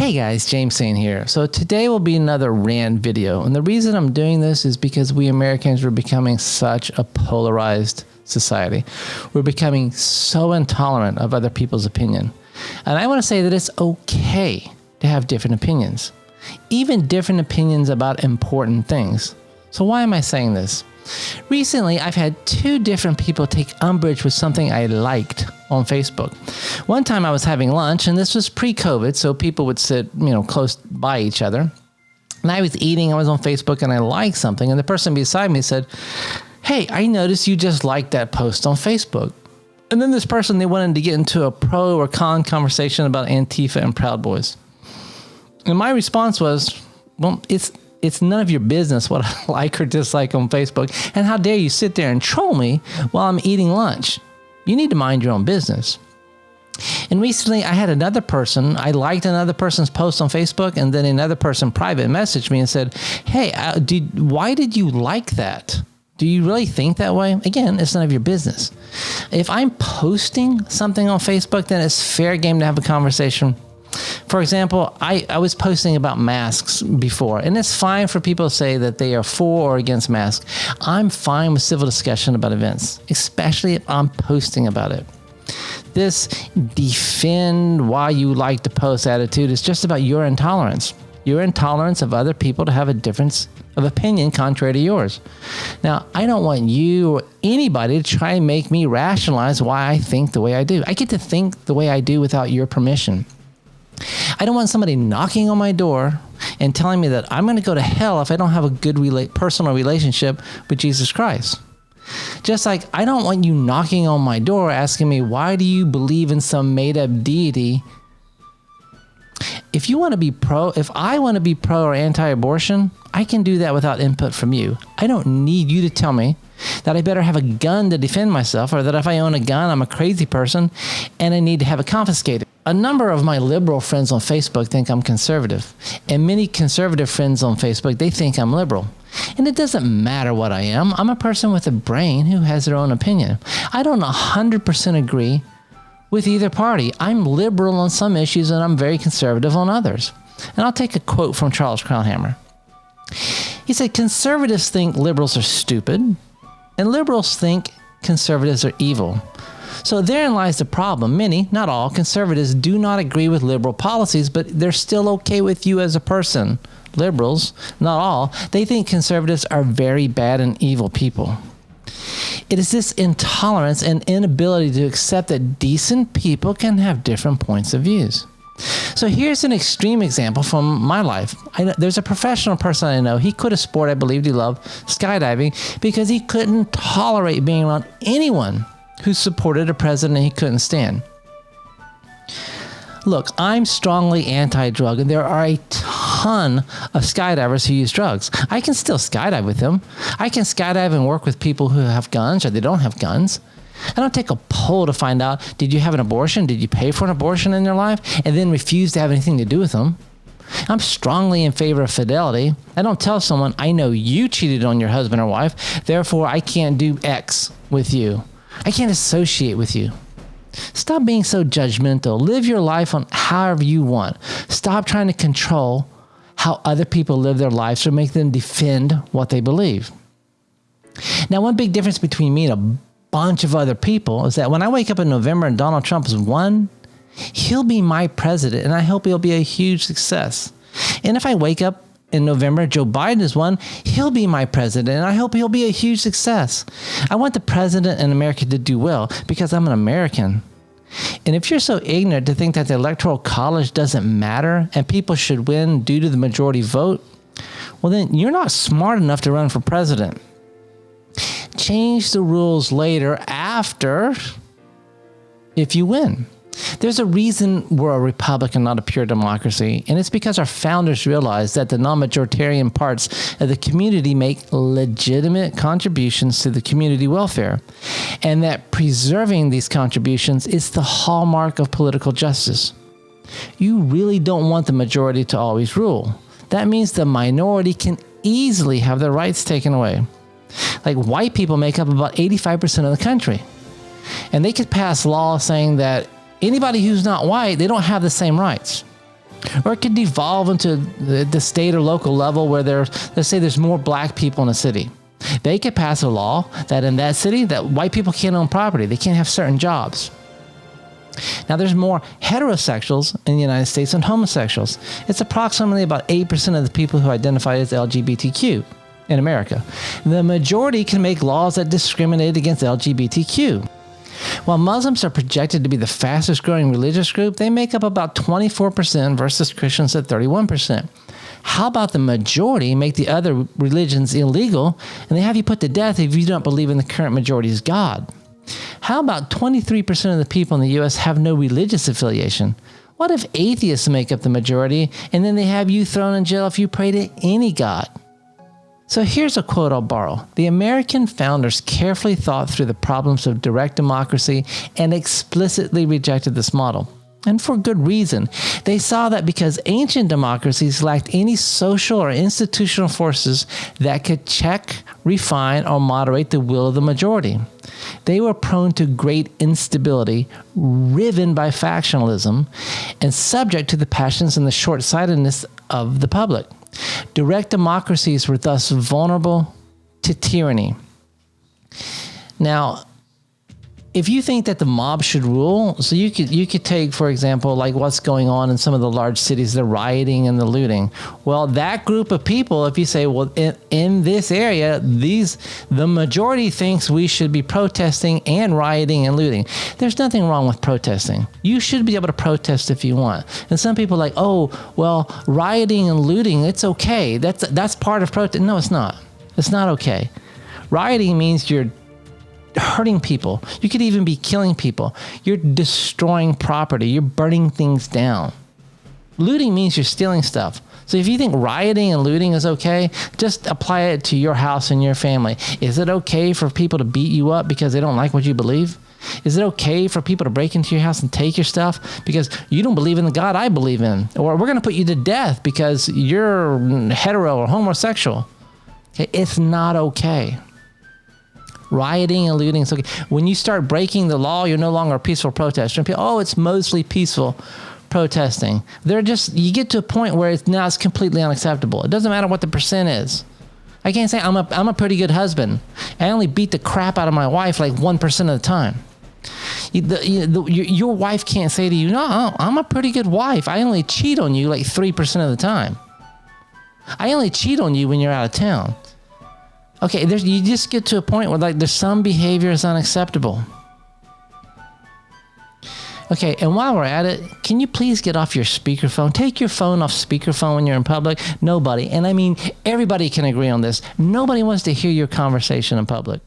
Hey guys, James Sain here. So today will be another rant video. And the reason I'm doing this is because we Americans are becoming such a polarized society. We're becoming so intolerant of other people's opinion. And I want to say that it's okay to have different opinions, even different opinions about important things. So why am I saying this? Recently, I've had two different people take umbrage with something I liked on Facebook. One time I was having lunch, and this was pre-COVID, so people would sit, close by each other. And I was eating, I was on Facebook, and I liked something, and the person beside me said, "Hey, I noticed you just liked that post on Facebook." And then this person, they wanted to get into a pro or con conversation about Antifa and Proud Boys. And my response was, well, it's none of your business what I like or dislike on Facebook. And how dare you sit there and troll me while I'm eating lunch? You need to mind your own business. And recently I had another person, I liked another person's post on Facebook, and then another person private messaged me and said, "Hey, why did you like that? Do you really think that way?" Again, it's none of your business. If I'm posting something on Facebook, then it's fair game to have a conversation. For example, I was posting about masks before, and it's fine for people to say that they are for or against masks. I'm fine with civil discussion about events, especially if I'm posting about it. This defend why you like to post attitude is just about your intolerance of other people to have a difference of opinion contrary to yours. Now, I don't want you or anybody to try and make me rationalize why I think the way I do. I get to think the way I do without your permission. I don't want somebody knocking on my door and telling me that I'm going to go to hell if I don't have a good personal relationship with Jesus Christ. Just like I don't want you knocking on my door asking me, why do you believe in some made-up deity? If I want to be pro or anti-abortion, I can do that without input from you. I don't need you to tell me that I better have a gun to defend myself, or that if I own a gun, I'm a crazy person and I need to have it confiscated. A number of my liberal friends on Facebook think I'm conservative, and many conservative friends on Facebook, they think I'm liberal. And it doesn't matter what I am. I'm a person with a brain who has their own opinion. I don't 100% agree with either party. I'm liberal on some issues and I'm very conservative on others. And I'll take a quote from Charles Krauthammer. He said, "Conservatives think liberals are stupid, and liberals think conservatives are evil. So therein lies the problem. Many, not all, conservatives do not agree with liberal policies, but they're still okay with you as a person. Liberals, not all, they think conservatives are very bad and evil people." It is this intolerance and inability to accept that decent people can have different points of views. So here's an extreme example from my life. There's a professional person I know. He quit a sport I believed he loved, skydiving, because he couldn't tolerate being around anyone who supported a president he couldn't stand. Look, I'm strongly anti-drug, and there are a ton of skydivers who use drugs. I can still skydive with them. I can skydive and work with people who have guns or they don't have guns. I don't take a poll to find out, did you have an abortion? Did you pay for an abortion in your life? And then refuse to have anything to do with them. I'm strongly in favor of fidelity. I don't tell someone, I know you cheated on your husband or wife, therefore I can't do X with you. I can't associate with you. Stop being so judgmental. Live your life on however you want. Stop trying to control how other people live their lives or make them defend what they believe. Now, one big difference between me and a bunch of other people is that when I wake up in November and Donald Trump is won, he'll be my president, and I hope he'll be a huge success. And if I wake up in November, Joe Biden is won, he'll be my president, and I hope he'll be a huge success. I want the president in America to do well because I'm an American. And if you're so ignorant to think that the Electoral College doesn't matter and people should win due to the majority vote, well then you're not smart enough to run for president. Change the rules later after if you win. There's a reason we're a republic and not a pure democracy, and it's because our founders realized that the non-majoritarian parts of the community make legitimate contributions to the community welfare, and that preserving these contributions is the hallmark of political justice. You really don't want the majority to always rule. That means the minority can easily have their rights taken away. Like, white people make up about 85% of the country, and they could pass laws saying that anybody who's not white, they don't have the same rights. Or it could devolve into the state or local level where let's say there's more black people in a city. They could pass a law that in that city that white people can't own property. They can't have certain jobs. Now, there's more heterosexuals in the United States than homosexuals. It's approximately about 8% of the people who identify as LGBTQ in America. The majority can make laws that discriminate against LGBTQ. While Muslims are projected to be the fastest growing religious group, they make up about 24% versus Christians at 31%. How about the majority make the other religions illegal and they have you put to death if you don't believe in the current majority's God? How about 23% of the people in the U.S. have no religious affiliation? What if atheists make up the majority and then they have you thrown in jail if you pray to any God? So here's a quote I'll borrow. The American founders carefully thought through the problems of direct democracy and explicitly rejected this model. And for good reason. They saw that because ancient democracies lacked any social or institutional forces that could check, refine, or moderate the will of the majority. They were prone to great instability, riven by factionalism, and subject to the passions and the short-sightedness of the public. Direct democracies were thus vulnerable to tyranny. Now, if you think that the mob should rule, so you could take, for example, like what's going on in some of the large cities, the rioting and the looting. Well, that group of people, if you say, well, in this area, the majority thinks we should be protesting and rioting and looting. There's nothing wrong with protesting. You should be able to protest if you want. And some people are like, oh, well, rioting and looting, it's okay. That's part of protest. No, it's not. It's not okay. Rioting means you're hurting people. You could even be killing people. You're destroying property. You're burning things down. Looting means you're stealing stuff. So if you think rioting and looting is okay, just apply it to your house and your family. Is it okay for people to beat you up because they don't like what you believe? Is it okay for people to break into your house and take your stuff because you don't believe in the God I believe in? Or we're going to put you to death because you're hetero or homosexual. Okay, it's not okay. Rioting and looting is okay. When you start breaking the law, you're no longer a peaceful protester. Oh, it's mostly peaceful protesting. You get to a point where it's completely unacceptable. It doesn't matter what the percent is. I can't say I'm a pretty good husband. I only beat the crap out of my wife like 1% of the time. Your wife can't say to you, no, I'm a pretty good wife. I only cheat on you like 3% of the time. I only cheat on you when you're out of town. Okay, you just get to a point where there's some behavior is unacceptable. Okay, and while we're at it, can you please get off your speakerphone? Take your phone off speakerphone when you're in public. Nobody, and I mean everybody can agree on this. Nobody wants to hear your conversation in public.